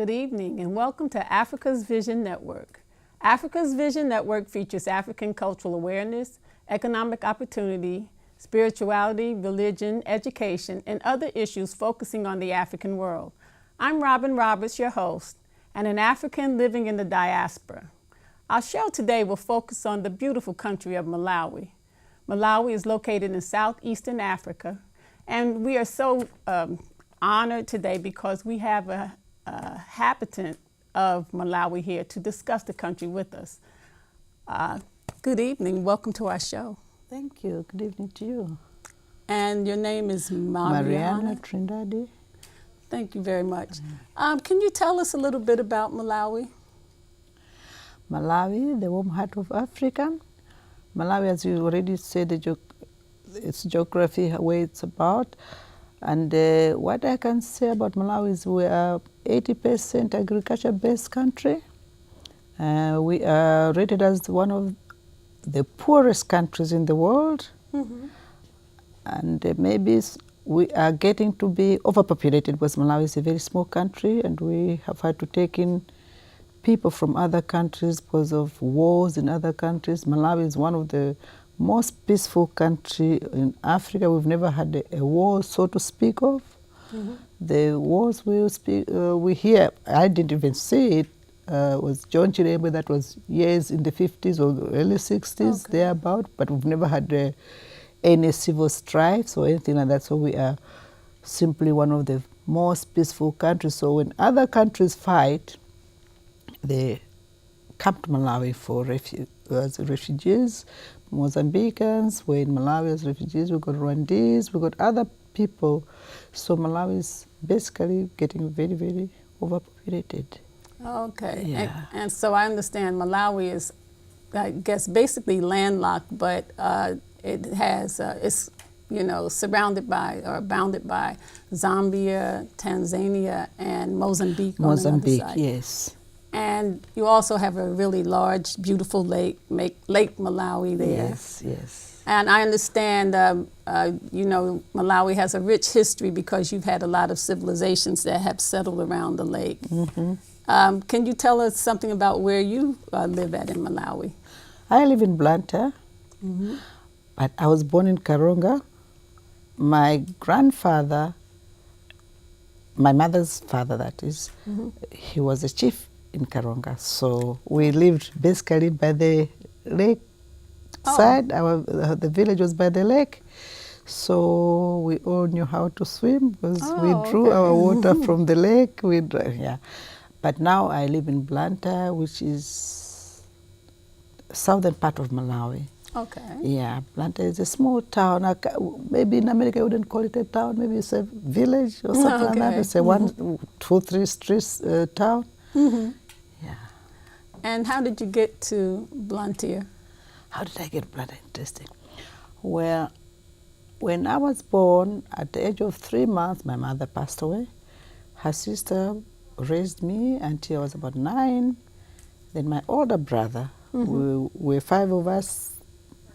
Good evening and welcome to Africa's Vision Network. Africa's Vision Network features African cultural awareness, economic opportunity, spirituality, religion, education, and other issues focusing on the African world. I'm Robin Roberts, your host, and an African living in the diaspora. Our show today will focus on the beautiful country of Malawi. Malawi is located in southeastern Africa, and we are so honored today because we have a habitant of Malawi here to discuss the country with us. Good evening. Welcome to our show. Thank you. Good evening to you. And your name is Mariana Trindade. Thank you very much. Can you tell us a little bit about Malawi? Malawi, the warm heart of Africa. Malawi, as you already said, its geography, where it's about. And what I can say about Malawi is we are 80% agriculture-based country. We are rated as one of the poorest countries in the world. Mm-hmm. And maybe we are getting to be overpopulated because Malawi is a very small country and we have had to take in people from other countries because of wars in other countries. Malawi is one of the most peaceful country in Africa. We've never had a war, so to speak of. Mm-hmm. The wars we hear, I didn't even see it, was John Chirembe, that was years in the 50s or early 60s, thereabout, but we've never had any civil strifes or anything like that, so we are simply one of the most peaceful countries. So when other countries fight, they come to Malawi for as refugees. Mozambicans were in Malawi as refugees, we got Rwandese, we got other people. So Malawi is basically getting very, very overpopulated. Okay. Yeah. And so I understand Malawi is, I guess, basically landlocked, but it has, it's, surrounded by or bounded by Zambia, Tanzania, and Mozambique on the other side. Yes. And you also have a really large, beautiful Lake Malawi there. Yes, yes. And I understand, Malawi has a rich history because you've had a lot of civilizations that have settled around the lake. Mm-hmm. Can you tell us something about where you live at in Malawi? I live in Blantyre, mm-hmm. but I was born in Karatonga. My grandfather, my mother's father that is, mm-hmm. he was a chief in Karatonga. So we lived basically by the lake side. The village was by the lake. So we all knew how to swim because we drew our water from the lake. But now I live in Blantyre, which is southern part of Malawi. Okay. Yeah, Blantyre is a small town. Maybe in America you wouldn't call it a town. Maybe it's a village or something like that. It's a 1, 2, 3 streets town. Mm-hmm. Yeah. And how did you get to Blantyre? How did I get Blantyre? Interesting. Well, when I was born, at the age of 3 months, my mother passed away. Her sister raised me until I was about 9. Then my older brother, mm-hmm. we were 5 of us,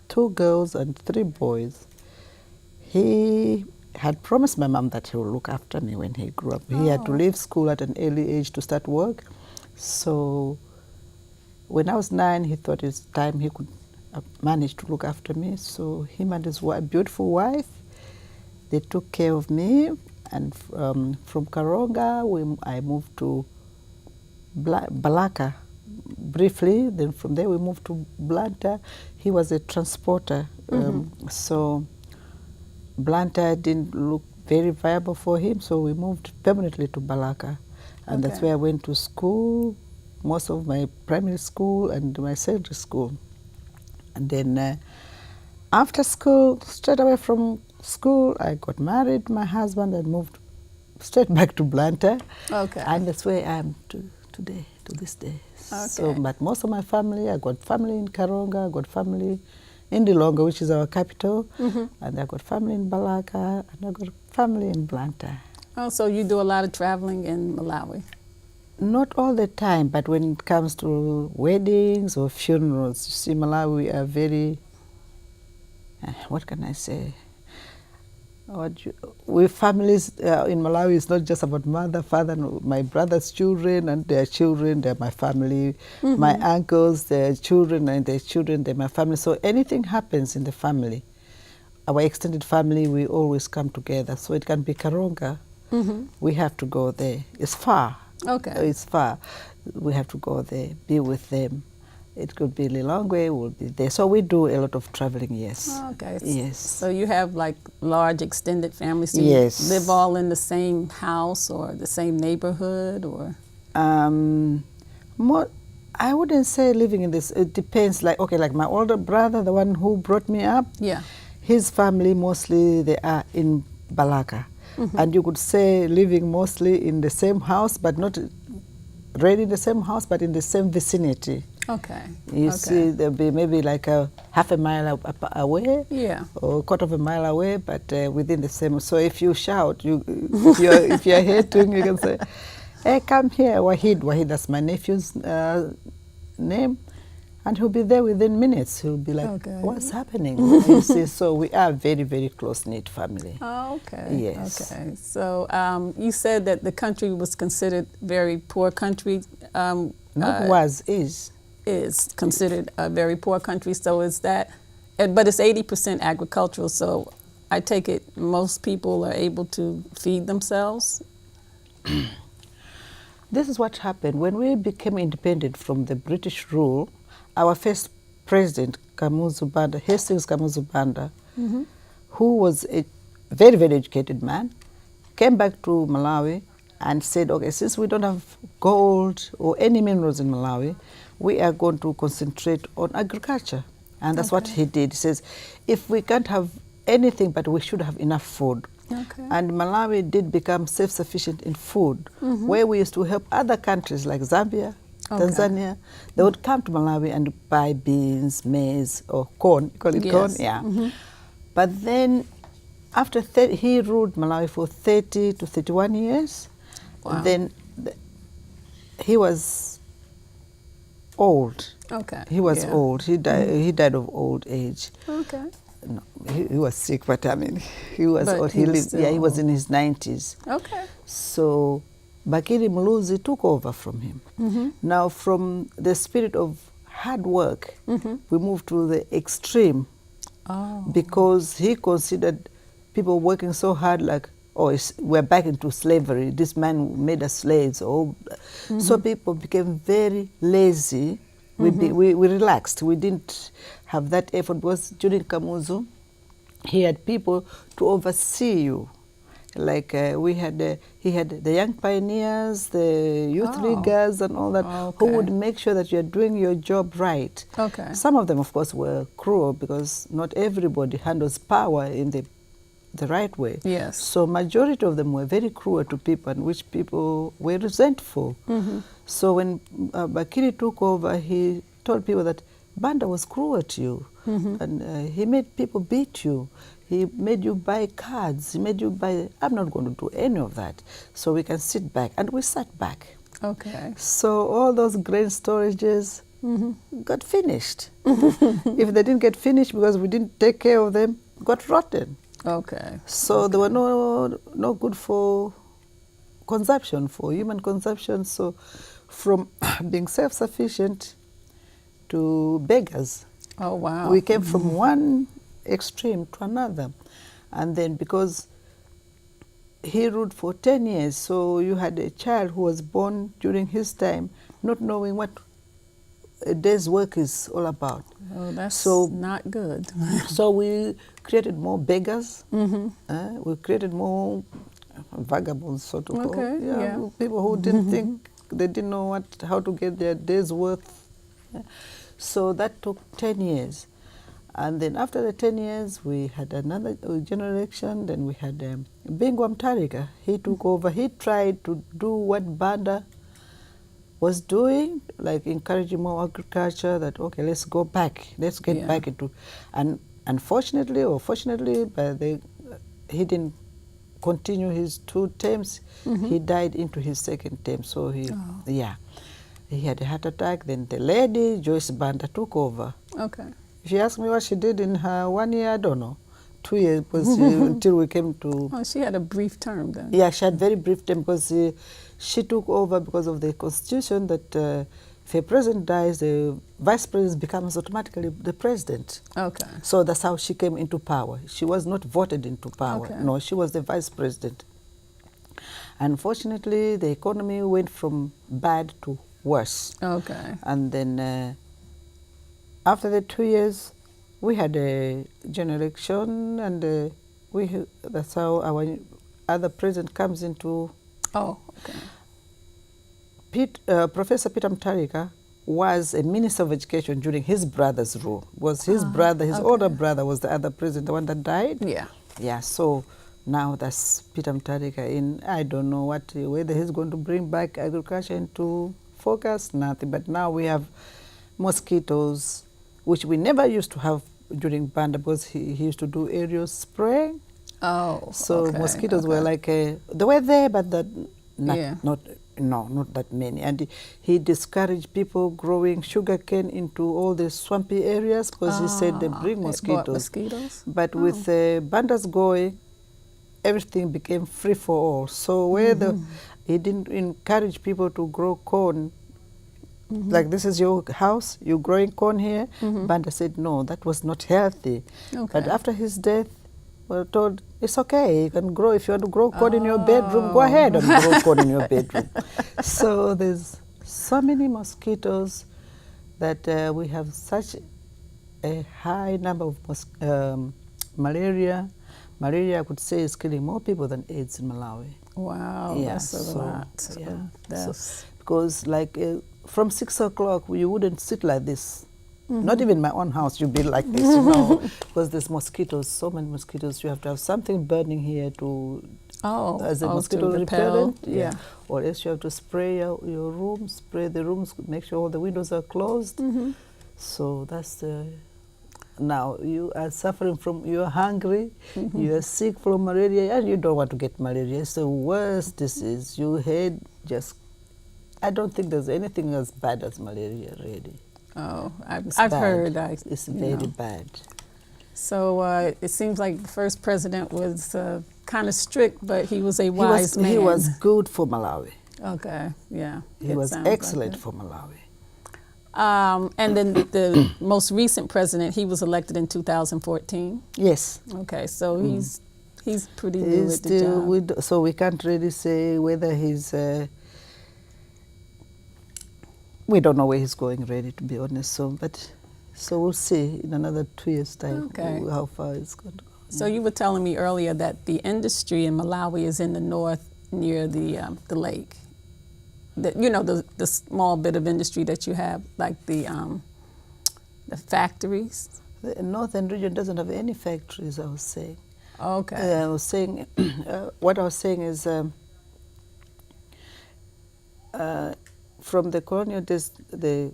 2 girls and 3 boys. He had promised my mom that he would look after me when he grew up. He had to leave school at an early age to start work. So when I was 9, he thought it's time he could manage to look after me. So him and his beautiful wife, they took care of me. And from Karatonga, I moved to Balaka briefly. Then from there we moved to Blantyre. He was a transporter. Mm-hmm. So Blantyre didn't look very viable for him, so we moved permanently to Balaka. And that's where I went to school, most of my primary school and my secondary school. And then after school, straight away from school, I got married to my husband and moved straight back to Blantyre. Okay. And that's where I am today, to this day. Okay. So, but most of my family, I got family in Karatonga, I got family in Lilongwe, which is our capital, mm-hmm. and I got family in Balaka, and I got family in Blantyre. Oh, so you do a lot of traveling in Malawi? Not all the time, but when it comes to weddings or funerals, you see, Malawi are very, what can I say? We families in Malawi, it's not just about mother, father, my brother's children and their children, they're my family. My uncles, their children and their children, they're my family. So anything happens in the family, our extended family, we always come together. So it can be Karonga, we have to go there. It's far. Okay. It's far. We have to go there, be with them. It could be Lilongwe, we'll be there. So we do a lot of traveling, yes. Okay. Yes. So you have like large extended families? Do Yes. you live all in the same house or the same neighborhood or? More, I wouldn't say living in this, it depends. Like, okay, like my older brother, the one who brought me up, Yeah. his family mostly they are in Balaka. And you could say living mostly in the same house, but not really in the same house, but in the same vicinity. Okay. You see, there'll be maybe like a half a mile away, Yeah. or a quarter of a mile away, but within the same. So if you shout, if you're hating, you can say, "Hey, come here, Wahid." Wahid, that's my nephew's name, and he'll be there within minutes. He'll be like, Okay. "What's happening?" You see, so we are a very, very close-knit family. Oh, okay. Yes. Okay. So you said that the country was considered very poor country. Not is considered a very poor country. So is that, but it's 80% agricultural. So I take it most people are able to feed themselves. This is what happened when we became independent from the British rule. Our first president, Hastings Kamuzu Banda, who was a very, very educated man, came back to Malawi and said, okay, since we don't have gold or any minerals in Malawi, we are going to concentrate on agriculture. And that's what he did. He says, if we can't have anything, but we should have enough food. Okay. And Malawi did become self-sufficient in food, where we used to help other countries like Zambia, Tanzania. They would come to Malawi and buy beans, maize, or corn. You call it corn? Yeah. But then, after he ruled Malawi for 30 to 31 years. Wow. Then he was old. Okay. He was old. He died. He died of old age. Okay. No, he was sick, but I mean, he was But old. he was lived. still Yeah, he was old. in his 90s. Okay. So Bakiri Muluzi took over from him. Now, from the spirit of hard work, we moved to the extreme, because he considered people working so hard, like, oh, we're back into slavery. This man made us slaves. So people became very lazy. We relaxed. We didn't have that effort, because during Kamuzu, he had people to oversee you. Like he had the young pioneers, the youth leaguers, and all that, who would make sure that you're doing your job right. Okay. Some of them, of course, were cruel, because not everybody handles power in the right way. Yes. So majority of them were very cruel to people, and which people were resentful. So when Bakiri took over, he told people that Banda was cruel to you, and he made people beat you. He made you buy cards. He made you buy. I'm not going to do any of that. So we can sit back, and we sat back. Okay. So all those grain storages got finished. If they didn't get finished because we didn't take care of them, got rotten. Okay. So they were no good for consumption, for human consumption. So from being self-sufficient to beggars. Oh, wow. We came from one extreme to another. And then because he ruled for 10 years, so you had a child who was born during his time, not knowing what a day's work is all about. Oh, that's not good. So we created more beggars. We created more vagabonds, so to call. Yeah. People who didn't think, they didn't know how to get their day's worth. So that took 10 years. And then after the 10 years, we had another general election. Then we had Bingwa Mtarika. He took over. He tried to do what Banda was doing, like encouraging more agriculture, that, okay, let's go back. Let's get back into... And unfortunately or fortunately, he didn't continue his 2 terms. He died into his 2nd term. So he had a heart attack. Then the lady, Joyce Banda, took over. Okay. If you ask me what she did in her 1 year, I don't know. 2 years because until we came to... Oh, she had a brief term then. Yeah, she had very brief term because she took over because of the constitution that if a president dies, the vice president becomes automatically the president. Okay. So that's how she came into power. She was not voted into power. Okay. No, she was the vice president. Unfortunately, the economy went from bad to worse. Okay. And then after the 2 years, we had a general election, and that's how our other president comes into... Oh, okay. Professor Peter Mutharika was a minister of education during his brother's rule. Was his brother, his older brother was the other president, the one that died? Yeah. Yeah, so now that's Peter Mutharika in, I don't know whether he's going to bring back agriculture into focus, nothing. But now we have mosquitoes, which we never used to have during Banda because he used to do aerial spraying. Oh, so mosquitoes were like, they were there, but not that many. And he discouraged people growing sugarcane into all the swampy areas because he said they bring mosquitoes. But with Bandas going, everything became free for all. So where he didn't encourage people to grow corn, like this is your house, you're growing corn here. Banda said no, that was not healthy. But after his death, we were told it's okay, you can grow. If you want to grow corn in your bedroom, go ahead and grow corn in your bedroom. So there's so many mosquitoes that we have such a high number of malaria. Malaria, I could say, is killing more people than AIDS in Malawi. Wow, Yeah, that's a lot. Yeah. Because like from 6 o'clock, you wouldn't sit like this. Not even my own house, you'd be like this, you know, because there's mosquitoes, so many mosquitoes. You have to have something burning here to, as a mosquito repellent. Yeah. Or else you have to spray your rooms, spray the rooms, make sure all the windows are closed. So that's the... Now you are suffering from, you are hungry, you are sick from malaria, and you don't want to get malaria. It's the worst disease. You had just, I don't think there's anything as bad as malaria, really. Oh, I've heard. It's very bad. So it seems like the first president was kind of strict, but he was a wise man. He was good for Malawi. Okay, yeah. He was excellent for Malawi. And then the most recent president, he was elected in 2014? Yes. Okay, so he's pretty new at the job. So we can't really say whether he's... we don't know where he's going, really, to be honest. So we'll see in another 2 years' time how far it's going to go. So you were telling me earlier that the industry in Malawi is in the north near the lake. The small bit of industry that you have, like the factories? The northern region doesn't have any factories, I was saying. Okay. I was saying, what I was saying is from the colonial days, the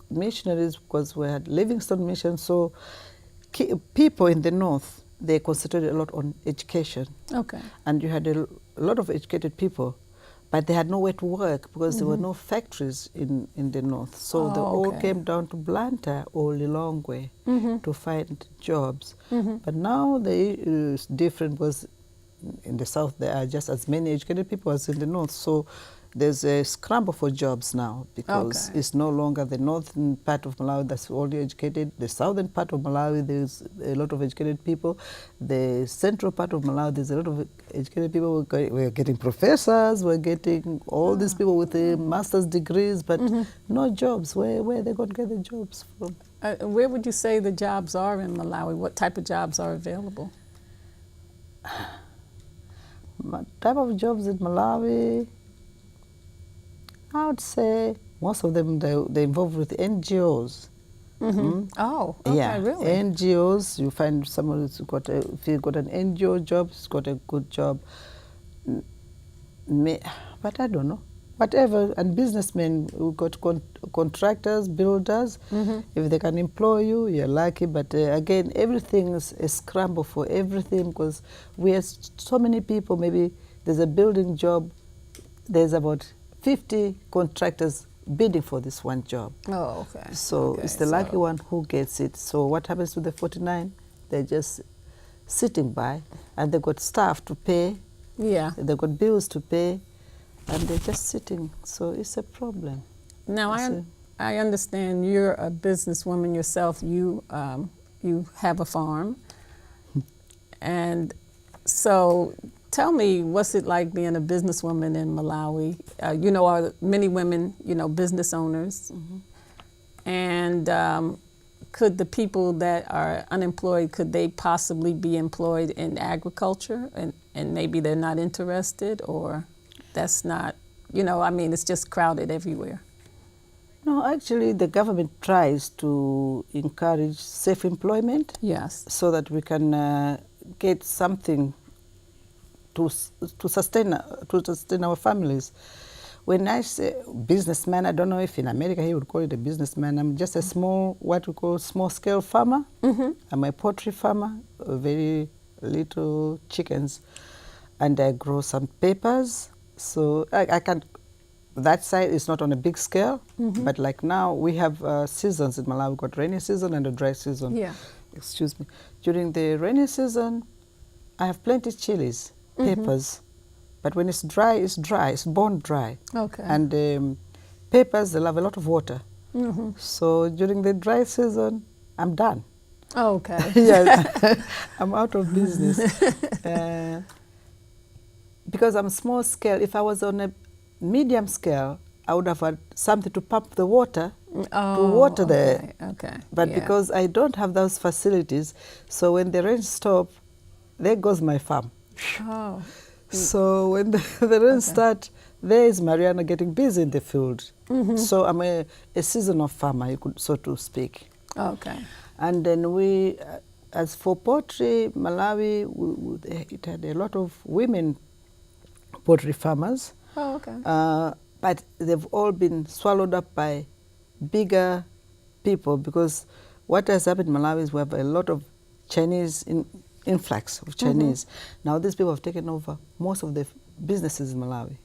missionaries, because we had Livingstone Mission, so people in the north, they concentrated a lot on education. Okay. And you had a lot of educated people, but they had nowhere to work because there were no factories in the north. So they all came down to Blantyre or Lilongwe to find jobs. But now it's different because in the south there are just as many educated people as in the north. So there's a scramble for jobs now because it's no longer the northern part of Malawi that's only educated. The southern part of Malawi, there's a lot of educated people. The central part of Malawi, there's a lot of educated people. We're getting professors, we're getting all these people with master's degrees, but no jobs. Where are they going to get the jobs from? Where would you say the jobs are in Malawi? What type of jobs are available? Type of jobs in Malawi, I would say most of them, they're involved with NGOs. Oh, okay, really? NGOs, you find someone who's got if you've got an NGO job, he's got a good job. But I don't know. Whatever, and businessmen who got contractors, builders, if they can employ you, you're lucky. But again, everything is a scramble for everything because we have so many people. Maybe there's a building job, there's about 50 contractors bidding for this one job. Oh, okay. So it's the lucky one who gets it. So what happens to the 49? They just sitting by, and they got staff to pay. Yeah. They got bills to pay, and they're just sitting. So it's a problem. Now I understand you're a businesswoman yourself. You have a farm, and so tell me, what's it like being a businesswoman in Malawi? Are many women business owners, and could the people that are unemployed, could they possibly be employed in agriculture, and maybe they're not interested, or that's not, it's just crowded everywhere? No, actually the government tries to encourage safe employment. Yes. So that we can get something to sustain our families. When I say businessman, I don't know if in America he would call it a businessman. I'm just a what we call small-scale farmer. I'm a poultry farmer, very little chickens, and I grow some peppers. So I can't. That side is not on a big scale, but like now we have seasons in Malawi. We've got rainy season and a dry season. Yeah. Excuse me. During the rainy season, I have plenty chilies, peppers, but when it's dry, it's bone dry. Okay. And peppers, they love a lot of water. So during the dry season, I'm done. Oh, okay. Yes, I'm out of business. Because I'm small scale, if I was on a medium scale, I would have had something to pump the water, to water there. Okay. But because I don't have those facilities, so when the rain stops, there goes my farm. Oh. So when the rain starts, there is Mariana getting busy in the field. So I'm a seasonal farmer, you could, so to speak. Okay. And then we, as for poultry, Malawi, it had a lot of women poultry farmers. Oh, okay. But they've all been swallowed up by bigger people, because what has happened in Malawi is we have a lot of Chinese influx of Chinese. Now these people have taken over most of the businesses in Malawi.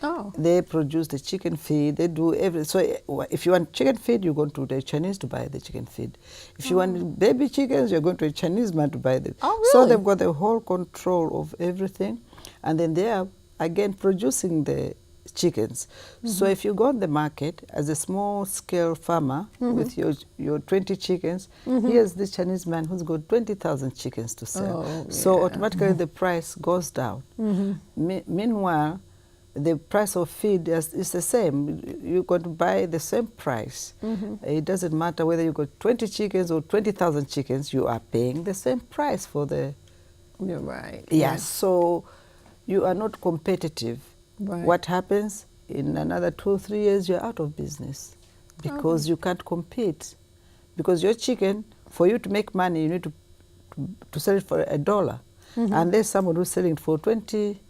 Oh. They produce the chicken feed, they do everything. So if you want chicken feed, you go to the Chinese to buy the chicken feed. If you want baby chickens, you're going to a Chinese man to buy them. Oh, really? So they've got the whole control of everything. And then they are, again, producing the chickens. So if you go on the market as a small-scale farmer with your 20 chickens, here's this Chinese man who's got 20,000 chickens to sell. Oh, so automatically the price goes down. Meanwhile, the price of feed is the same. You're going to buy the same price. It doesn't matter whether you got 20 chickens or 20,000 chickens, you are paying the same price for the... You're right. Yes, so you are not competitive. Right. What happens? In another 2 or 3 years, you're out of business because you can't compete. Because your chicken, for you to make money, you need to sell it for $1. And there's someone who's selling it for 20.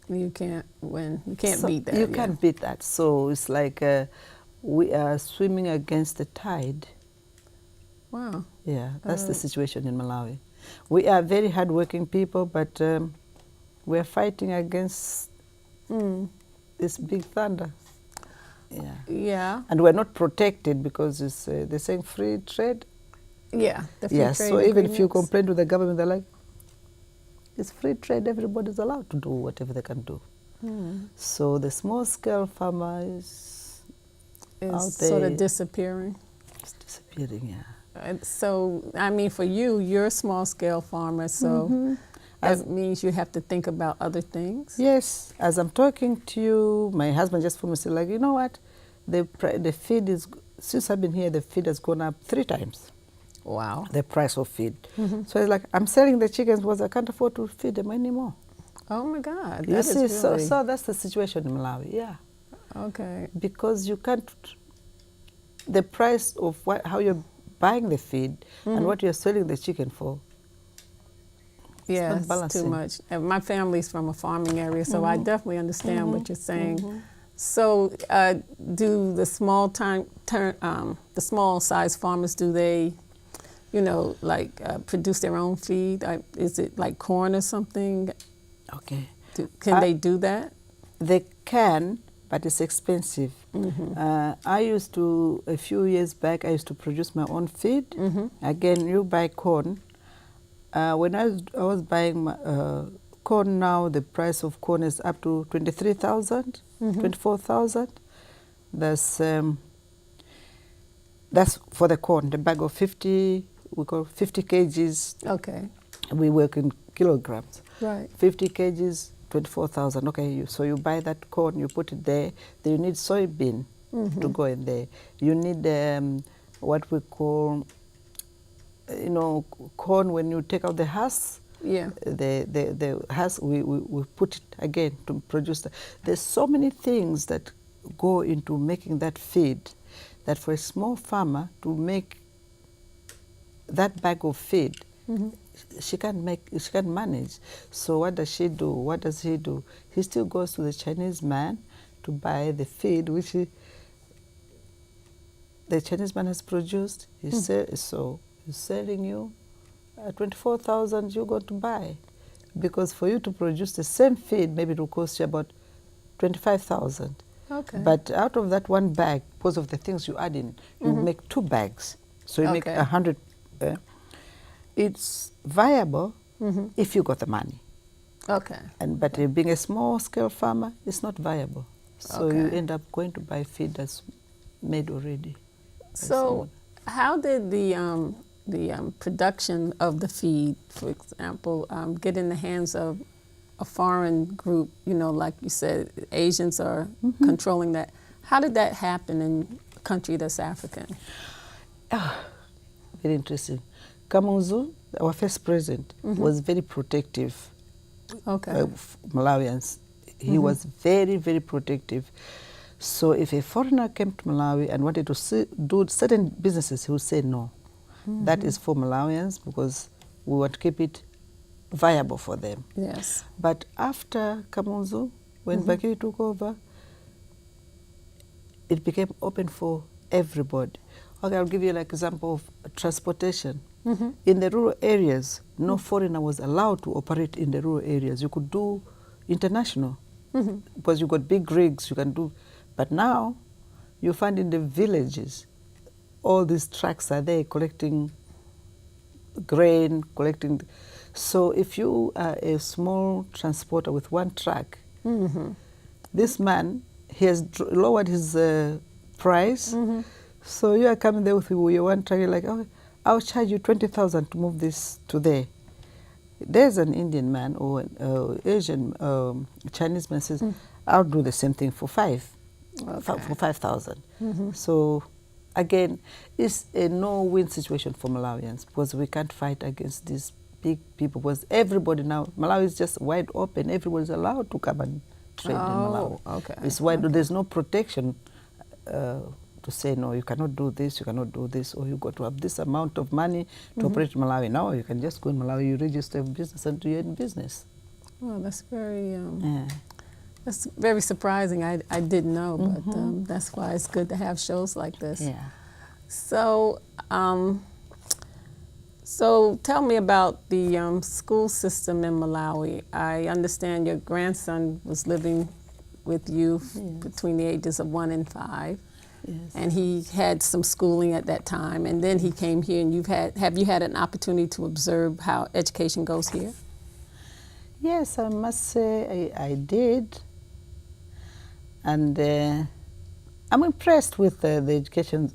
You can't win. You can't beat that. You can't beat that. So it's like we are swimming against the tide. Wow. Yeah, that's the situation in Malawi. We are very hardworking people, but we're fighting against this big thunder. Yeah. Yeah. And we're not protected because it's, they're saying free trade. Yeah. The free trade so even if you agreements. complain to the government, they're like, it's free trade, everybody's allowed to do whatever they can do. So the small-scale farmer is out there. Sort of disappearing. It's disappearing, yeah. So, I mean, for you, you're a small-scale farmer, so that means you have to think about other things. Yes, as I'm talking to you, my husband just phoned me and said, like, you know what, the feed is, since I've been here, the feed has gone up 3 times. Wow. The price of feed. So it's like, I'm selling the chickens because I can't afford to feed them anymore. Oh my God. You That see, is really... so that's the situation in Malawi, yeah. Okay. Because you can't, the price of how you're buying the feed and what you're selling the chicken for. Yeah, it's not it's too much. And my family's from a farming area, so I definitely understand what you're saying. So, do the the small size farmers, do they, produce their own feed? Is it like corn or something? Okay. Can they do that? They can, but it's expensive. I used to, a few years back, I used to produce my own feed. Again, you buy corn. When I was buying corn now, the price of corn is up to 23,000, 24,000. That's for the corn, the bag of 50, we call 50 kgs. Okay. We work in kilograms. Right. 50 kgs, 24,000. Okay, so you buy that corn, you put it there. Then you need soybean to go in there. You need what we call, corn when you take out the husk. Yeah. The husk, we put it again to produce. There's so many things that go into making that feed, that for a small farmer to make that bag of feed, she can't manage. So what does she do? What does he do? He still goes to the Chinese man to buy the feed, which the Chinese man has produced. So he's selling you 24,000 you're going to buy. Because for you to produce the same feed, maybe it will cost you about 25,000. Okay. But out of that one bag, because of the things you add in, you make 2 bags. So you make 100. It's viable if you got the money. Okay. But being a small-scale farmer, it's not viable. So you end up going to buy feed that's made already. So how did the production of the feed, for example, get in the hands of a foreign group? Like you said, Asians are controlling that. How did that happen in a country that's African? Very interesting. Kamuzu, our first president, was very protective of Malawians. He was very, very protective. So if a foreigner came to Malawi and wanted to do certain businesses, he would say no. That is for Malawians because we want to keep it viable for them. Yes. But after Kamuzu, when Bakiri took over, it became open for everybody. Okay, I'll give you like example of transportation. In the rural areas, no foreigner was allowed to operate in the rural areas. You could do international because you got big rigs, you can do. But now, you find in the villages, all these trucks are there collecting grain, collecting. So if you are a small transporter with one truck, this man, he has lowered his price. So you are coming there with your one truck, you're like, oh, I'll charge you 20,000 to move this to there. There's an Indian man or an Asian Chinese man says, I'll do the same thing for 5,000. So again, it's a no-win situation for Malawians because we can't fight against these big people because everybody now, Malawi is just wide open. Everybody's allowed to come and trade in Malawi. It's wide. There's no protection to say, no, you cannot do this, you cannot do this, or you got to have this amount of money to operate in Malawi. Now you can just go in Malawi, you register a business and you're in business. Well, that's very, that's very surprising. I didn't know, but that's why it's good to have shows like this. Yeah. So, so tell me about the school system in Malawi. I understand your grandson was living with you between the ages of 1 and 5. Yes. And he had some schooling at that time, and then he came here. And have you had an opportunity to observe how education goes here? Yes, I must say I did, and I'm impressed with the education,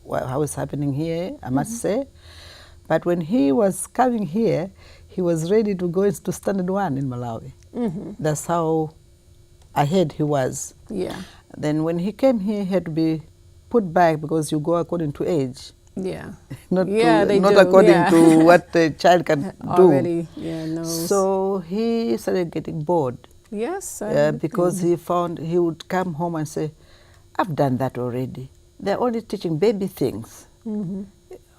how it's happening here. I must say, but when he was coming here, he was ready to go into Standard 1 in Malawi. That's how I heard he was. Yeah. Then when he came here, he had to be put back because you go according to age. Yeah. Not not according to what the child can already, do. Knows. So he started getting bored. Yes. Because he found he would come home and say, I've done that already. They're only teaching baby things.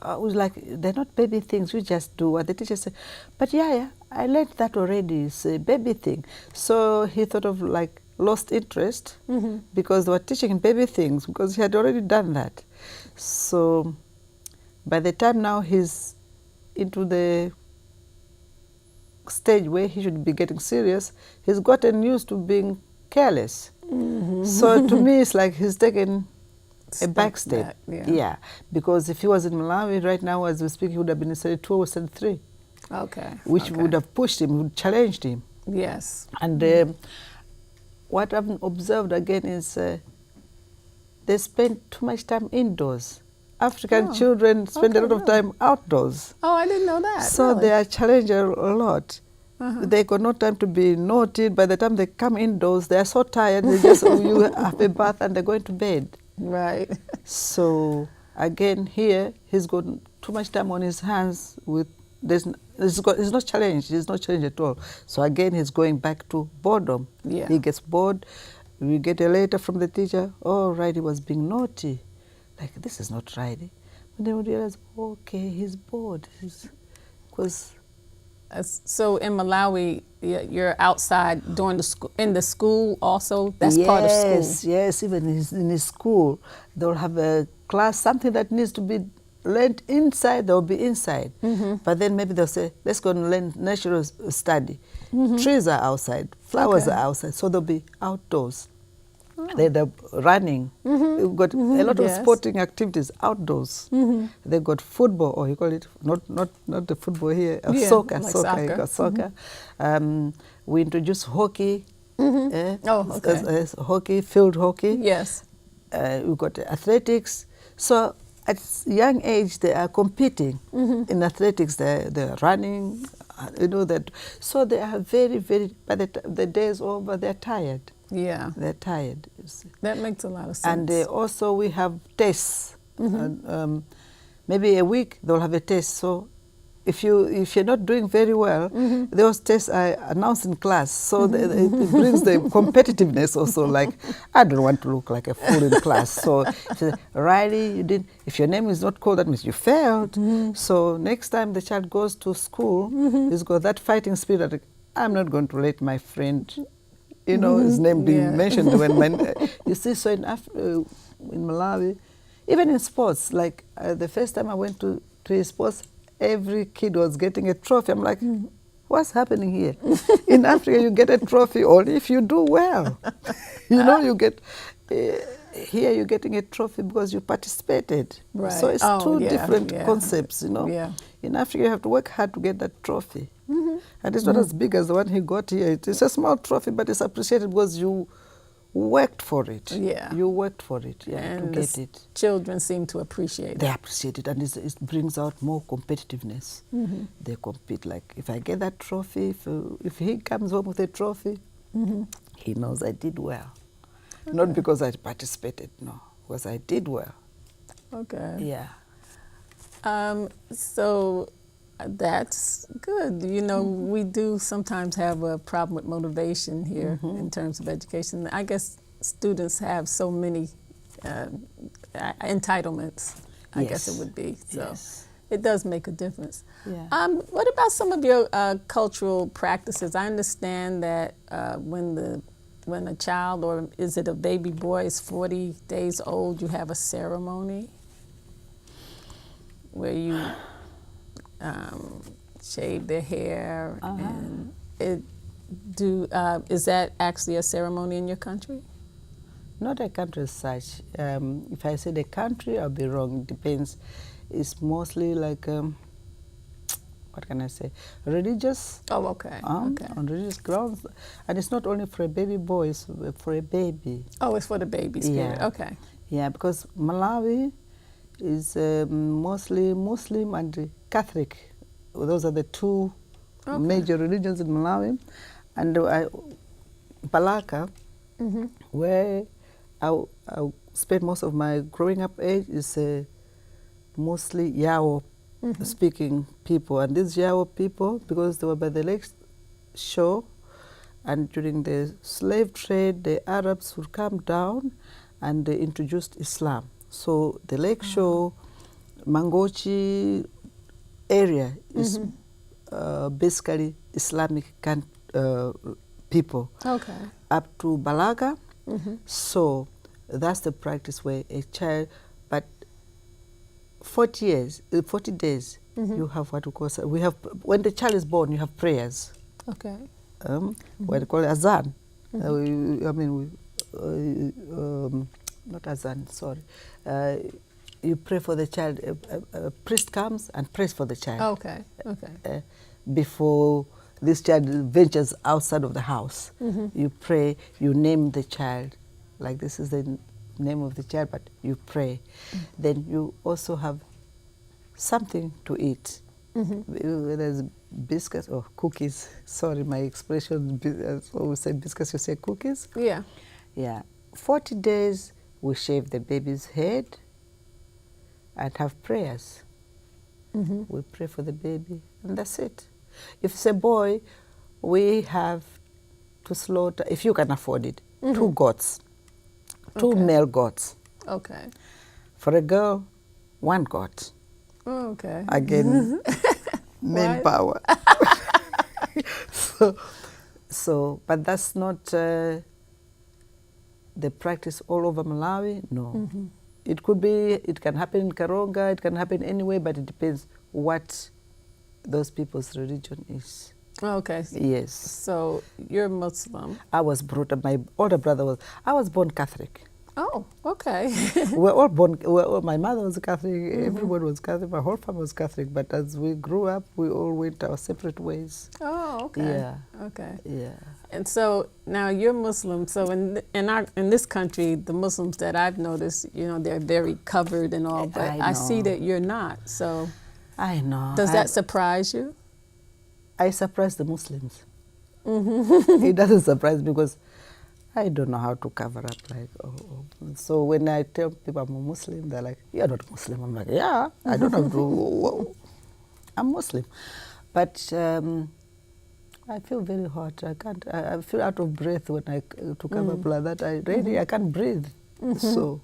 I was like, they're not baby things, we just do what the teacher said. But yeah, I learned that already, it's a baby thing. So he thought of like, lost interest because they were teaching him baby things because he had already done that. So by the time now he's into the stage where he should be getting serious, he's gotten used to being careless. So to me it's like he's taken a back step. Yeah, because if he was in Malawi right now, as we speak, he would have been in Study 2 or Study 3. Okay. Which would have pushed him, would challenged him. Yes. And what I've observed again is they spend too much time indoors. African children spend a lot of time outdoors. Oh, I didn't know that. So really? they are challenged a lot. They got no time to be naughty. By the time they come indoors, they are so tired. They just you have a bath and they're going to bed. Right. So again, here he's got too much time on his hands. He's not challenged. He's not challenged at all. So again, he's going back to boredom. Yeah. He gets bored. We get a letter from the teacher. Oh, Riley was being naughty. Like, this is not Riley. But then we realize, okay, he's bored. So in Malawi, you're outside during in the school also? That's part of school? Yes, even in his school, they'll have a class, something that needs to be learned inside, they'll be inside. But then maybe they'll say, let's go and learn natural study. Trees are outside, flowers are outside, so they'll be outdoors. They're running. We've got a lot of sporting activities outdoors. They've got football, or you call it, not the football here, soccer. Like Soccer. You got soccer. We introduced hockey. Hockey, field hockey. Yes. We've got athletics. So at young age, they are competing in athletics. They're running, that. So they are very, very, by the day is over, they're tired. Yeah. They're tired. That makes a lot of sense. And also we have tests. Maybe a week they'll have a test. So if you're not doing very well, those tests are announced in class. So it brings the competitiveness also. Like, I don't want to look like a fool in class. So Riley, if your name is not called, that means you failed. So next time the child goes to school, he's got that fighting spirit that I'm not going to let my friend, his name being mentioned. You see, so in Malawi, even in sports, like the first time I went to his sports, every kid was getting a trophy. I'm like, what's happening here? In Africa, you get a trophy only if you do well. You get, here you're getting a trophy because you participated. Right. So it's two different concepts, Yeah. In Africa, you have to work hard to get that trophy. And it's not as big as the one he got here. It's a small trophy, but it's appreciated because you worked for it. Yeah. You worked for it, and to get it. Children seem to appreciate it. They appreciate it, and it brings out more competitiveness. They compete. Like, if I get that trophy, if he comes home with a trophy, he knows I did well. Okay. Not because I participated, no, because I did well. Okay. Yeah. So that's good. We do sometimes have a problem with motivation here in terms of education. I guess students have so many entitlements, I guess it would be. So it does make a difference. Yeah. What about some of your cultural practices? I understand that when a child, or is it a baby boy, is 40 days old, you have a ceremony where you shave their hair, and is that actually a ceremony in your country? Not a country as such. If I say the country, I'll be wrong. It depends. It's mostly like, what can I say, religious. Oh, okay. On religious grounds. And it's not only for a baby boy, it's for a baby. Oh, it's for the baby spirit. Yeah. Okay. Yeah, because Malawi is mostly Muslim and Catholic. Those are the two major religions in Malawi. And Balaka, where I spent most of my growing up age, is mostly Yao speaking people. And these Yao people, because they were by the lake shore, and during the slave trade, the Arabs would come down and they introduced Islam. So the lake shore, Mangochi area is basically Islamic people. Okay. Up to Balaka. So that's the practice where a child, but 40 days, you have what we call, when the child is born, you have prayers. Okay. What we call azan. not azan, sorry. You pray for the child. A priest comes and prays for the child. Okay, okay. Before this child ventures outside of the house, you pray, you name the child. Like this is the name of the child, but you pray. Then you also have something to eat. There's biscuits or cookies. Sorry, my expression, I always say biscuits, you say cookies. Yeah. Yeah. 40 days, we shave the baby's head and have prayers. We pray for the baby, and that's it. If it's a boy, we have to slaughter, if you can afford it, 2 goats, 2 male goats. Okay. For a girl, 1 goat. Okay. Again, manpower. But that's not the practice all over Malawi. No. It could be, it can happen in Karonga, it can happen anywhere, but it depends what those people's religion is. Okay. Yes. So you're Muslim. I was brought up, my older brother was, I was born Catholic. Oh, okay. We're all born, my mother was Catholic, everyone was Catholic, my whole family was Catholic, but as we grew up, we all went our separate ways. Oh, okay. Yeah. Okay. Yeah. And so now you're Muslim. So in this country, the Muslims that I've noticed, you know, they're very covered and all, but I see that you're not. So I know. Does that surprise you? I surprise the Muslims. It doesn't surprise me because I don't know how to cover up. Like, so when I tell people I'm a Muslim, they're like, "You're not Muslim." I'm like, "Yeah, I don't have to. I'm Muslim," but I feel very hot. I can't. I feel out of breath when I to cover up like that. I can't breathe. So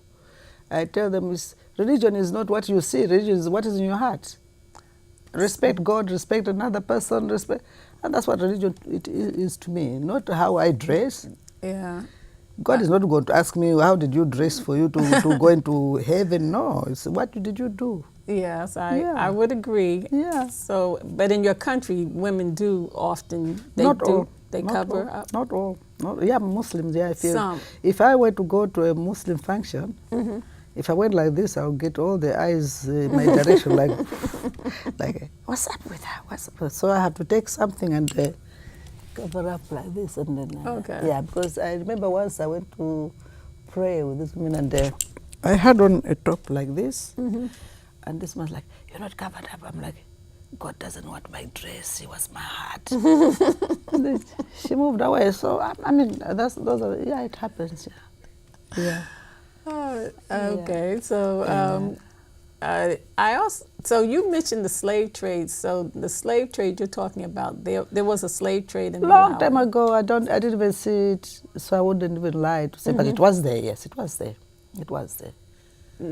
I tell them, religion is not what you see. Religion is what is in your heart. Respect God, respect another person, respect, and that's what religion it is to me. Not how I dress. Yeah. God is not going to ask me, how did you dress for you to go into heaven? No, it's what did you do? Yes, I would agree. Yeah. So, but in your country, women do often, they cover up? Not all. Yeah, Muslims, yeah. Some. If I were to go to a Muslim function, if I went like this, I'll get all the eyes in my direction, like, what's up with her? What's up with her? So I have to take something and cover up like this, and then yeah, because I remember once I went to pray with this woman, and I had on a top like this, and this one's like, "You're not covered up." I'm like, "God doesn't want my dress; He wants my heart." And then she moved away. So I mean, yeah, it happens. Yeah. Okay, so so you mentioned the slave trade. So the slave trade you're talking about, there was a slave trade in long Malawi. time ago. I didn't even see it, so I wouldn't even lie to say, but it was there. Yes, it was there. It was there.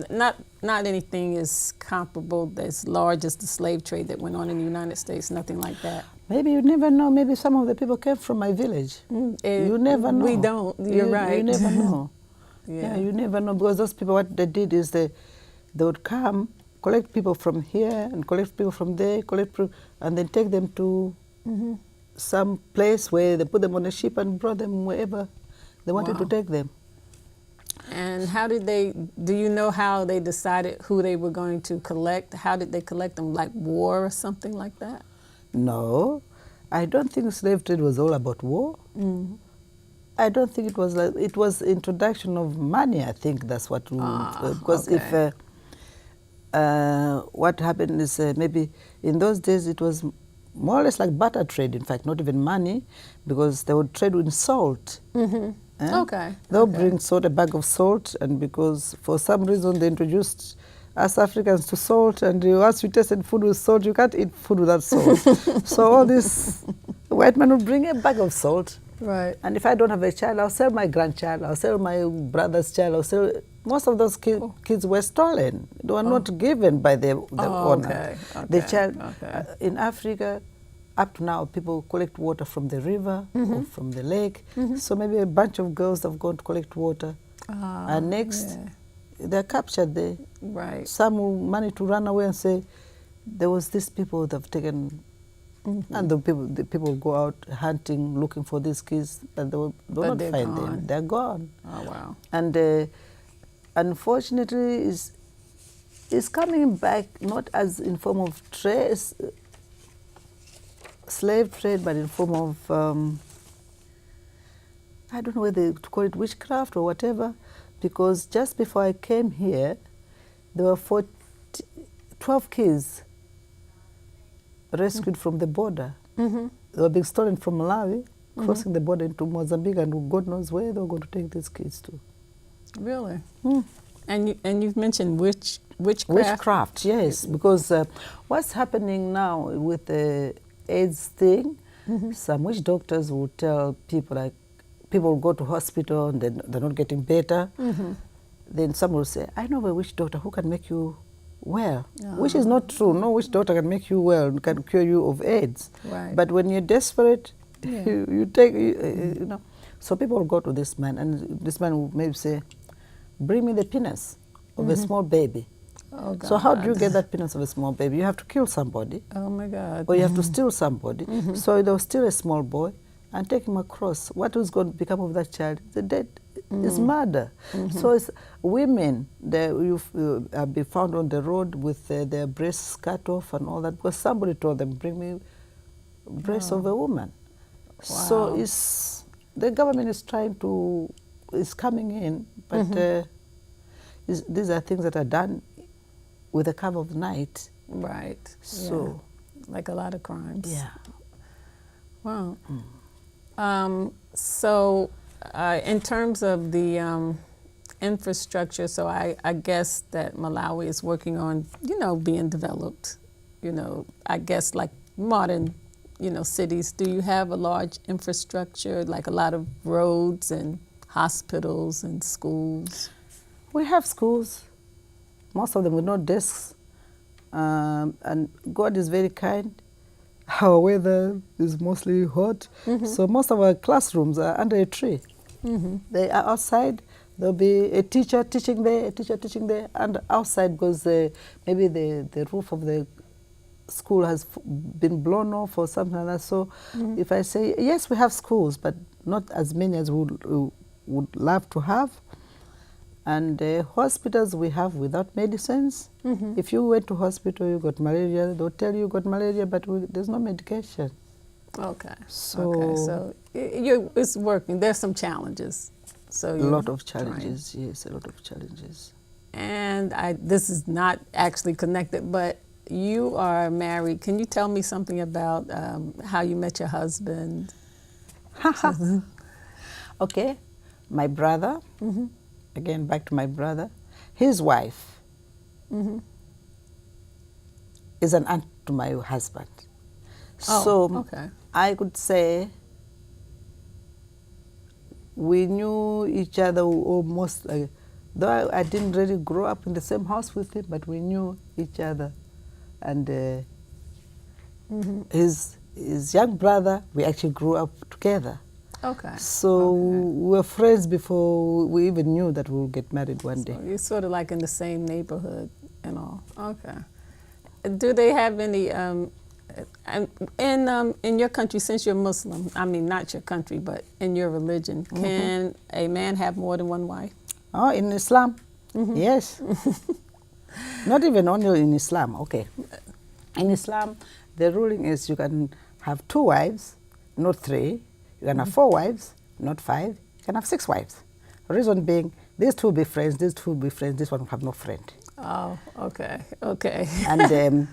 Not anything is comparable as large as the slave trade that went on in the United States. Nothing like that. Maybe you never know. Maybe some of the people came from my village. You never know. We don't. You're right. You never know. Yeah, you never know, because those people, what they did is they would come, collect people from here and collect people from there, and then take them to some place where they put them on a ship and brought them wherever they wanted to take them. And how did do you know how they decided who they were going to collect? How did they collect them, like war or something like that? No, I don't think slave trade was all about war. I don't think it was like, it was introduction of money. I think that's what because if what happened is maybe in those days it was more or less like barter trade. In fact, not even money, because they would trade with salt. They'll bring salt, a bag of salt, and because for some reason they introduced us Africans to salt, and once you tasted food with salt, you can't eat food without salt. So all this white man would bring a bag of salt. Right. And if I don't have a child, I'll sell my grandchild, I'll sell my brother's child, I'll sell. Most of those kids were stolen. They were not given by the owner. The child in Africa, up to now, people collect water from the river or from the lake. So maybe a bunch of girls have gone to collect water. And next, they're captured there. Right. Some will manage to run away and say, there was these people that have taken. And the people go out hunting, looking for these kids, and they will not find them. They're gone. Oh, wow. And unfortunately is coming back not as in form of slave trade, but in form of, I don't know whether to call it witchcraft or whatever, because just before I came here, there were 12 kids rescued from the border. They were being stolen from Malawi, crossing the border into Mozambique, and God knows where they were going to take these kids to. Really? And you've mentioned witchcraft? Witchcraft, yes, because what's happening now with the AIDS thing, some witch doctors will tell people, like, people will go to hospital and they're not getting better. Then some will say, I know a witch doctor who can make you well, which is not true. No witch doctor can make you well, can cure you of AIDS. Right. But when you're desperate, you take, you know. So people will go to this man, and this man will maybe say, bring me the penis of a small baby. Oh, God. So how do you get that penis of a small baby? You have to kill somebody. Oh, my God. Or you have to steal somebody. So they'll steal a small boy and take him across. What is going to become of that child? The dead is murder. So it's women that you'll be found on the road with their breasts cut off and all that, because somebody told them, bring me breasts of a woman. So it's, the government is trying to, is coming in, but these are things that are done with the cover of night. Right. So, like a lot of crimes. yeah. Wow. So in terms of the infrastructure, so I guess that Malawi is working on, being developed, I guess like modern, cities. Do you have a large infrastructure, like a lot of roads and hospitals and schools? We have schools, most of them with no desks, and God is very kind. Our weather is mostly hot, so most of our classrooms are under a tree. They are outside. There'll be a teacher teaching there, a teacher teaching there, and outside, because maybe the roof of the school has been blown off or something like that. So if I say, yes, we have schools, but not as many as we would love to have. And hospitals we have without medicines. If you went to hospital, you got malaria, they'll tell you got malaria, but there's no medication. Okay. So, It's working. There's some challenges. So a lot of challenges, yes, a lot of challenges. And this is not actually connected, but you are married. Can you tell me something about how you met your husband? Okay, my brother. Again, back to my brother. His wife is an aunt to my husband. So I could say we knew each other almost, though I didn't really grow up in the same house with him, but we knew each other. And his young brother, we actually grew up together. Okay. So we were friends before we even knew that we would get married one day. So you're sort of like in the same neighborhood and all. Okay. Do they have any, in your country, since you're Muslim, I mean, not your country, but in your religion, can a man have more than one wife? Oh, in Islam? Yes. Not even only in Islam, okay. In Islam, the ruling is you can have 2 wives, not 3. You can have 4 wives, not 5. You can have 6 wives. Reason being, these 2 will be friends, these 2 will be friends, this one will have no friend. Oh, okay, okay. And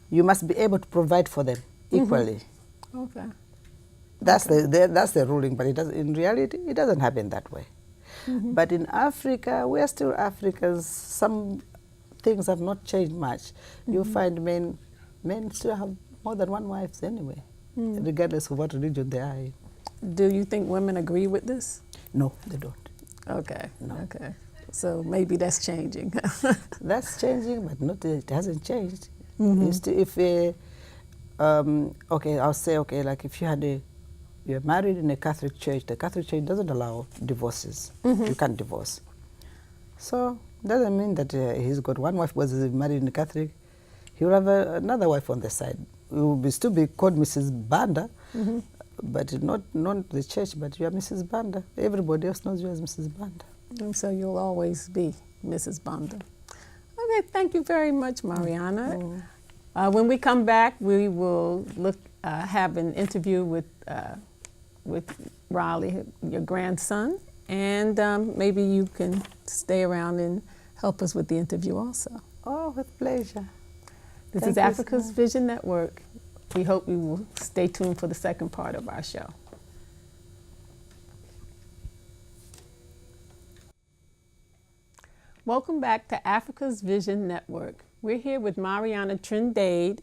you must be able to provide for them equally. Okay. That's the ruling, but in reality, it doesn't happen that way. But in Africa, we are still Africans. Some things have not changed much. You find men still have more than 1 wife anyway, regardless of what religion they are in. Do you think women agree with this? No, they don't. Okay. No. Okay. So maybe that's changing. That's changing, but it hasn't changed. Okay, I'll say, okay, like if you're married in a Catholic church, the Catholic church doesn't allow divorces. You can't divorce. So doesn't mean that he's got 1 wife because he's married in a Catholic. He will have another wife on the side. He will still be called Mrs. Banda, but not the church, but you are Mrs. Banda. Everybody else knows you as Mrs. Banda. And so you'll always be. Mrs. Bunda. Okay, thank you very much, Mariana. When we come back, we will have an interview with Riley, your grandson, and maybe you can stay around and help us with the interview also. Oh, with pleasure. This Thank is you Africa's so much. Vision Network. We hope you will stay tuned for the second part of our show. Welcome back to Africa's Vision Network. We're here with Mariana Trindade,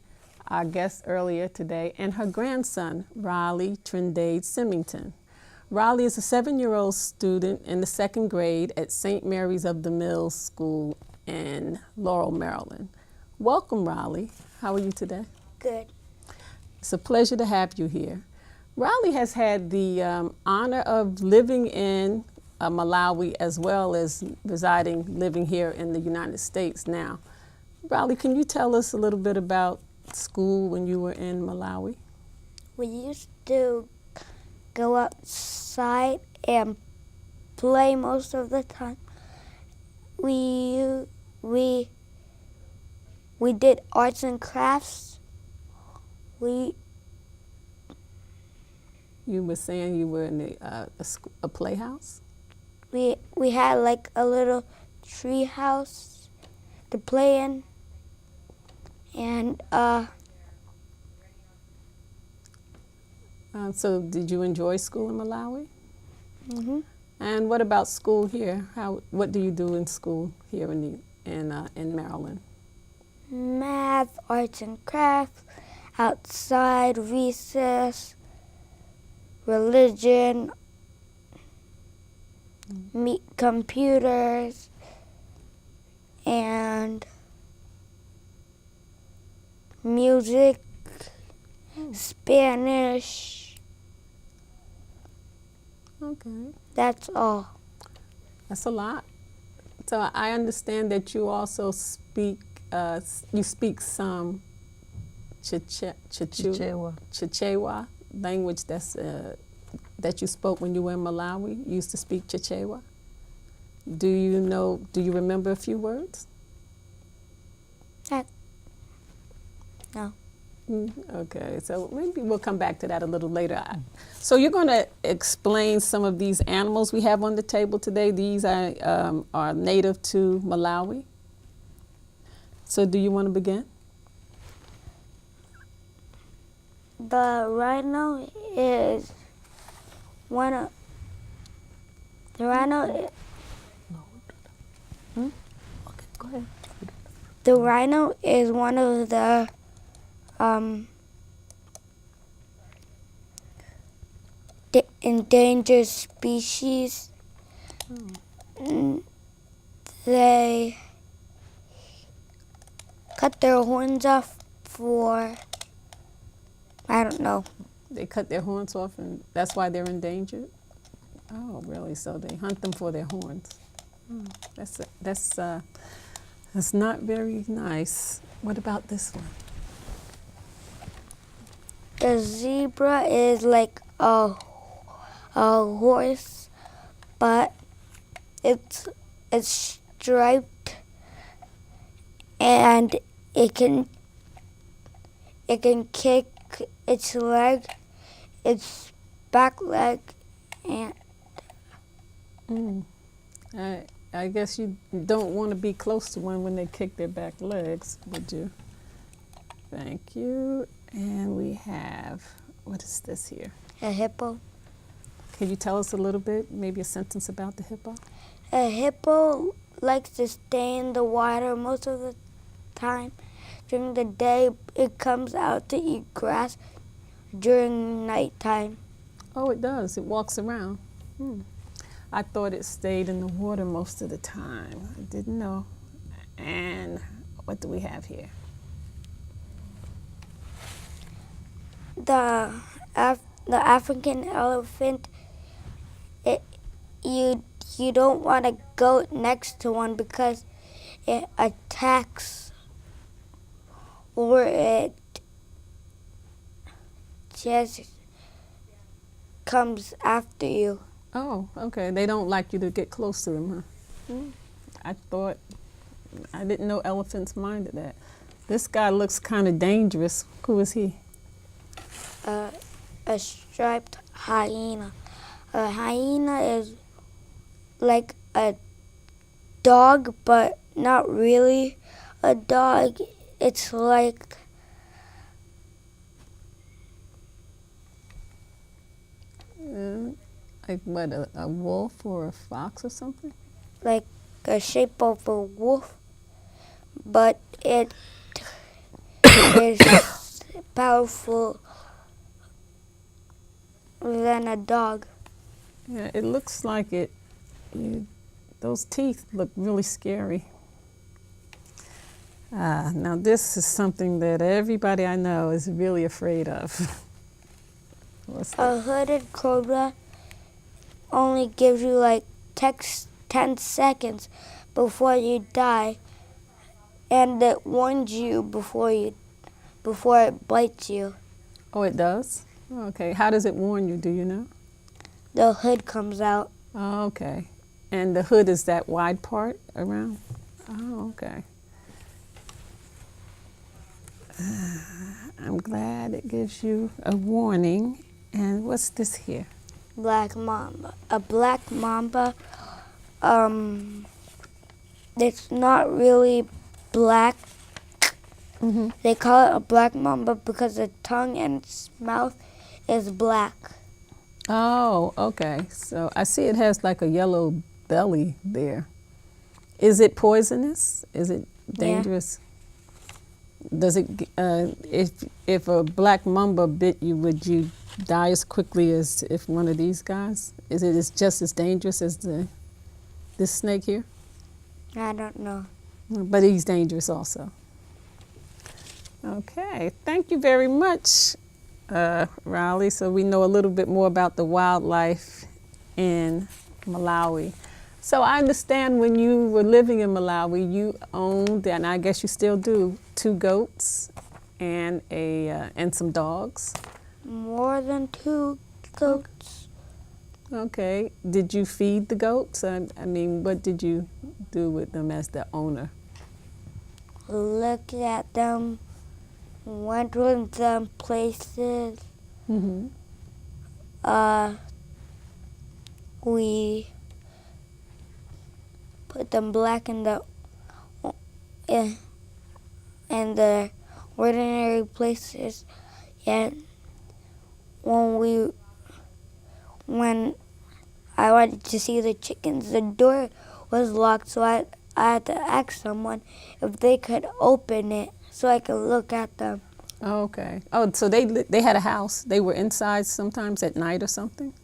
our guest earlier today, and her grandson, Riley Trindade-Simington. Riley is a 7-year-old student in the 2nd grade at St. Mary's of the Mills School in Laurel, Maryland. Welcome, Riley. How are you today? Good. It's a pleasure to have you here. Riley has had the honor of living in Malawi as well as living here in the United States now. Riley, can you tell us a little bit about school when you were in Malawi? We used to go outside and play most of the time. We did arts and crafts. You were saying you were in a playhouse? We had like a little tree house to play in, and So did you enjoy school in Malawi? mhm. And what about school here? What do you do in school here in Maryland? Math, arts and crafts, outside, recess, religion, meet computers, and music, Spanish. Okay, That's all. that's a lot. So I understand that you also speak some Chichewa language that you spoke when you were in Malawi. You used to speak Chichewa. Do you remember a few words? No. Okay, so maybe we'll come back to that a little later. So you're going to explain some of these animals we have on the table today. These are native to Malawi. So do you want to begin? The rhino is one of the rhino. Okay, go ahead. The rhino is one of the endangered species. They cut their horns off for, I don't know. They cut their horns off, and that's why they're endangered? Oh, really? So they hunt them for their horns. That's not very nice. What about this one? The zebra is like a horse, but it's striped, and it can kick its leg, its back leg, and I guess you don't want to be close to one when they kick their back legs, would you? Thank you. And we have, what is this here? a hippo. Can you tell us a little bit, maybe a sentence about the hippo? A hippo likes to stay in the water most of the time. During the day, it comes out to eat grass during nighttime. Oh, it does. It walks around. I thought it stayed in the water most of the time. I didn't know. And what do we have here? The African elephant, you don't want to go next to one because it attacks, or it just comes after you. Oh, okay. They don't like you to get close to them, huh? I didn't know elephants minded that. This guy looks kind of dangerous. Who is he? A striped hyena. A hyena is like a dog, but not really a dog. It's like Like what, a wolf or a fox or something? like a shape of a wolf, but it is powerful than a dog. Yeah, it looks like it. Those teeth look really scary. Now this is something that everybody I know is really afraid of. What's that? A hooded cobra only gives you like 10 seconds before you die, and it warns you before it bites you. Oh, it does? Okay. How does it warn you? Do you know? The hood comes out. Oh, okay. And the hood is that wide part around? Oh, okay. I'm glad it gives you a warning. And what's this here? Black mamba. A black mamba, it's not really black. Mm-hmm. They call it a black mamba because the tongue and its mouth is black. Oh, okay. So I see it has like a yellow belly there. Is it poisonous? Is it dangerous? Does it, if a black mamba bit you, would you die as quickly as if one of these guys? Is it just as dangerous as this snake here? I don't know. But he's dangerous also. Okay, thank you very much, Riley. So we know a little bit more about the wildlife in Malawi. So I understand when you were living in Malawi, you owned, and I guess you still do, 2 goats and some dogs. More than 2 goats. Okay. Did you feed the goats? I mean, what did you do with them as the owner? Look at them. Went with them places. Mm-hmm. We put them black in the ordinary places. And when I wanted to see the chickens, the door was locked, so I had to ask someone if they could open it so I could look at them. Okay. Oh, so they had a house. They were inside sometimes at night or something?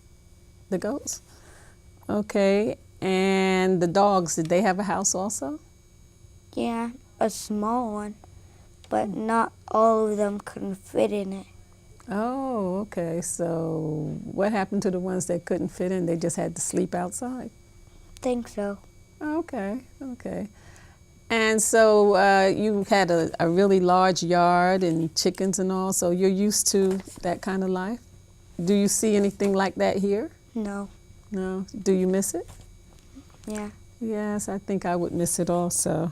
The goats? Okay. And the dogs, did they have a house also? Yeah, a small one, but not all of them couldn't fit in it. Oh, okay. So what happened to the ones that couldn't fit in? They just had to sleep outside? Think so. Okay, okay. And so you had a really large yard and chickens and all, so you're used to that kind of life? Do you see anything like that here? No. No? Do you miss it? Yeah. Yes, I think I would miss it also.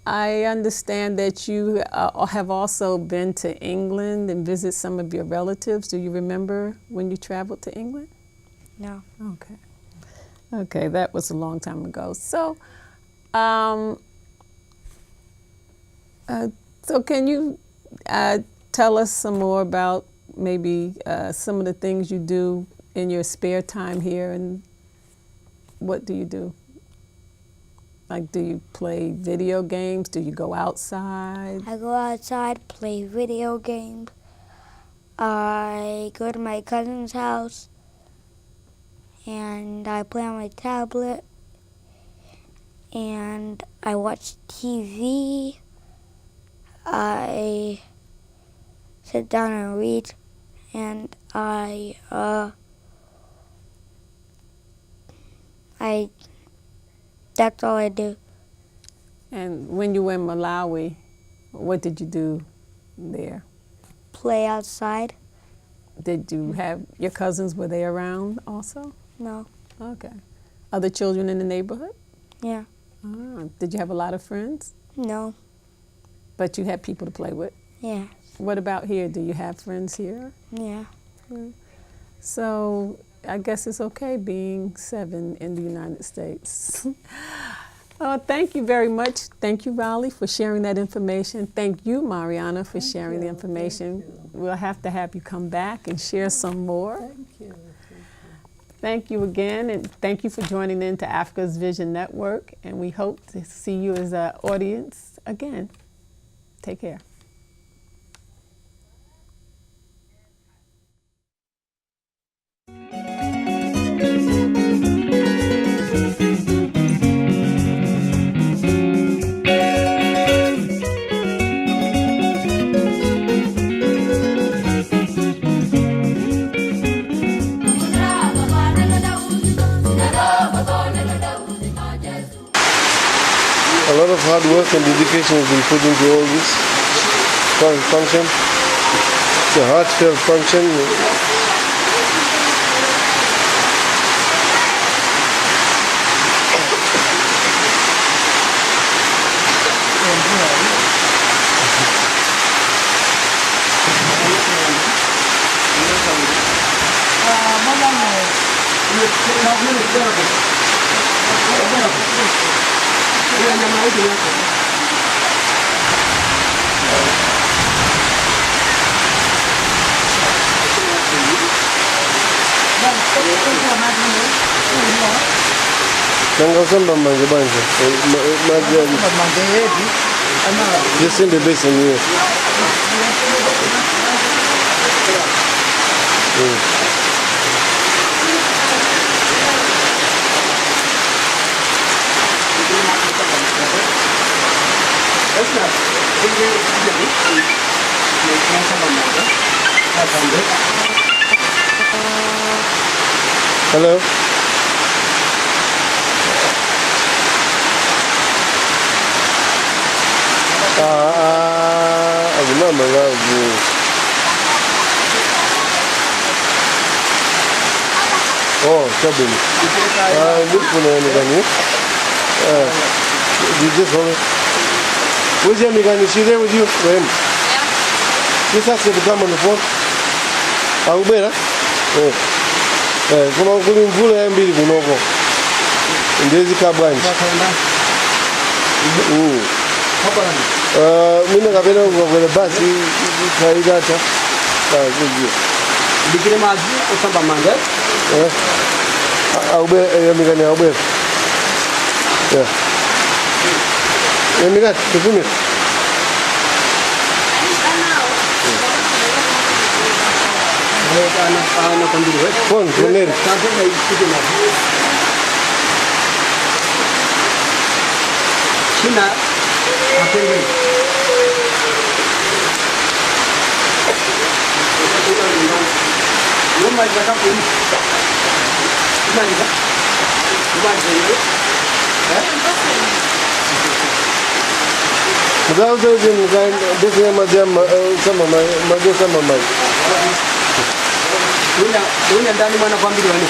I understand that you have also been to England and visit some of your relatives. Do you remember when you traveled to England? No. Okay. Okay, that was a long time ago. So, so can you tell us some more about maybe some of the things you do in your spare time here, and what do you do? Like, do you play video games? Do you go outside? I go outside, play video games. I go to my cousin's house and I play on my tablet. And I watch TV. I sit down and read. And that's all I do. And when you were in Malawi, what did you do there? Play outside. Did you have your cousins, were they around also? No. Okay. Other children in the neighborhood? Yeah. Did you have a lot of friends? No. But you had people to play with? Yeah. What about here? Do you have friends here? Yeah. So I guess it's okay being 7 in the United States. Thank you very much. Thank you, Riley, for sharing that information. Thank you, Mariana, for sharing the information. We'll have to have you come back and share some more. Thank you. Thank you again, and thank you for joining in to Africa's Vision Network, and we hope to see you as an audience again. Take care. A lot of hard work and dedication has been put into all this function. It's a heartfelt function. Samba manje banje. Just in the basin here. Hello. I'm Malawi. Oh, cabin. Look for me. You just hold it. Where's your Megani? Is she there with you? When? Yeah. Just ask her to come on the phone. I'll be there. Come on, go in Gula and be the Bonobo. And there's the car branch. Mina kapenda kwa basi kaidata. Bikire maji usamba manga. Aube Megani aube. Yeah. Megani, tufune. Ana kambiri wewe. Phone, phone. Sasa hivi China apende. Nyumba inataka kuishi. Unajua? Unajua? Mzao zote mzao ndio majama sama mai. Huyo ndani mwana kwambili wani.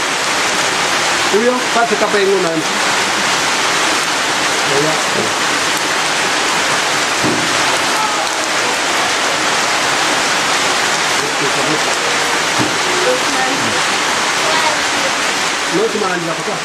Huyo pate kapa yenyewe nani. No, tu maanza kwa.